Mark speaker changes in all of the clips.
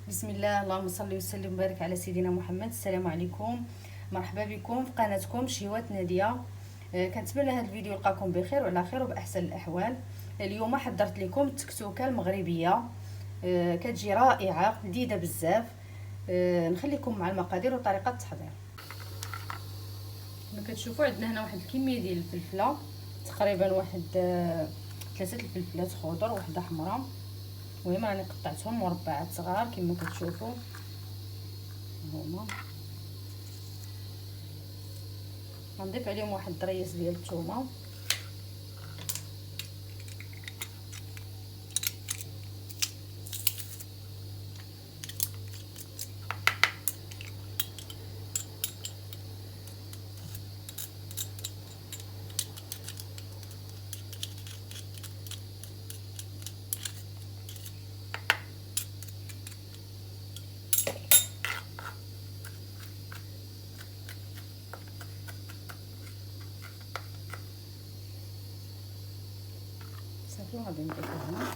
Speaker 1: بسم الله، اللهم صل وسلم وبارك على سيدنا محمد. السلام عليكم، مرحبا بكم في قناتكم شهوات ناديه. كنتمنى هذا الفيديو يلقاكم بخير وعلى خير وباحسن الاحوال. اليوم حضرت لكم التكتوكه المغربيه، كتجي رائعه لذيذه بزاف. نخليكم مع المقادير وطريقه التحضير. كما كتشوفوا عندنا هنا واحد الكميه ديال الفلفله، تقريبا واحد 3 الفلفلات خضر وحده حمراء. المهم راني قطعتهم مربعات صغار كما كتشوفوا هما. غنضيف عليهم واحد الريس ديال الثومه، صافي غادي نضيفو هنا.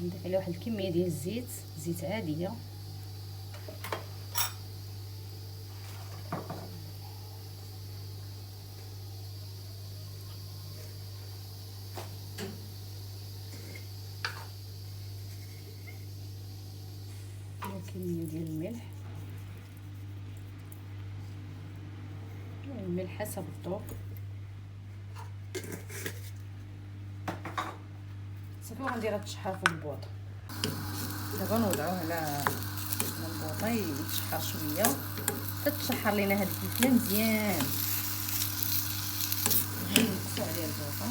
Speaker 1: نضيف عليه واحد الكميه ديال الزيت، زيت عاديه. كميه ديال الملح، حسب الذوق. صافي غندير هاد التشحار في البوط. دابا نوضعوه على البوطه يتشحر شويه حتى تشحر لينا هاد الفلفله مزيان. نقصو عليه البوطه.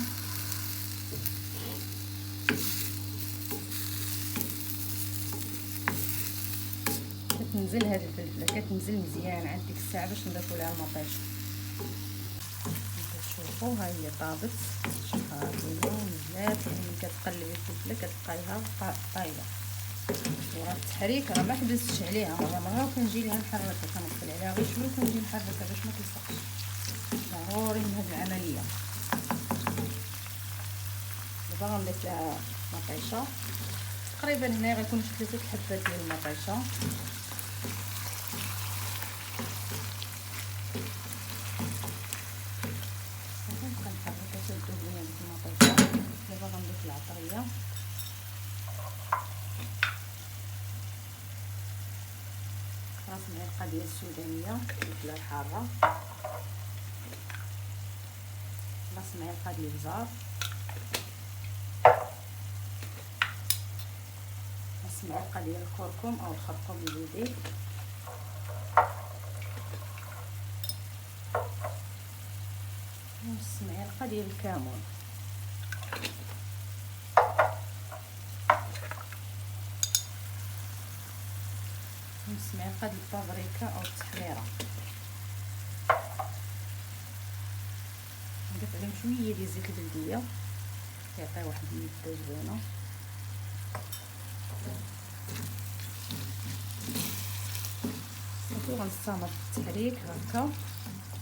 Speaker 1: كتنزل هاد الفلفله كتنزل مزيان عاد ديك الساعه باش نضيفو لها المطيش. كتشوفوا ها هي طابت شحار لينا مزيان. ملي كتقلبي الفلفله كتلقايها طايبه، وراه التحريك راه ما حبستش عليها. مرة كنجي ليها نحركها، كنغسل عليها غير شويه كنجي نحركها باش ما تلصقش. ضروري من هاد العمليه. دابا غنضيف لها مطيشه، تقريبا هنا غيكون شي 3 حبات ديال المطيشه. نبقى نحركها حتى تذوب لينا ديك المطيشه. دابا غنضيف العطريه، راس معلقه ديال السودانيه الفلفله الحاره، راس معلقه ديال البزار، راس معلقه ديال الكركم او الخرقوم البلدي، نص معلقه ديال الكمون، نص معلقه ديال البابريكا او التحميره. نضيف عليهم شويه ديال زيت البلديه كيعطي واحد النكهه زوينه. صافي غنستمر في التحريك هكا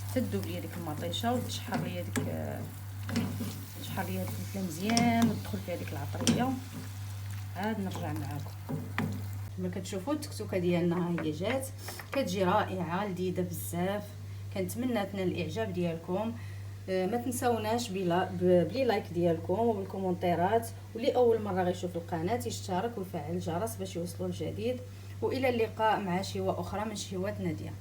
Speaker 1: حتى تذوب ليا ديك المطيشه وتشحر ليا الفلفله مزيان وتدخل فيها ديك العطريه. عاد نرجع معاكم. كما كتشوفوا التكتوكه ديالنا ها هي جات، كتجي رائعه لذيذه بزاف. كنتمنى تنال الاعجاب ديالكم. ما تنساوناش بلي لايك ديالكم وبالكومونتيرات، واللي اول مره غيشوف القناه يشترك ويفعل الجرس باش يوصلوا الجديد. والى اللقاء مع شهوه اخرى من شهوات ناديه.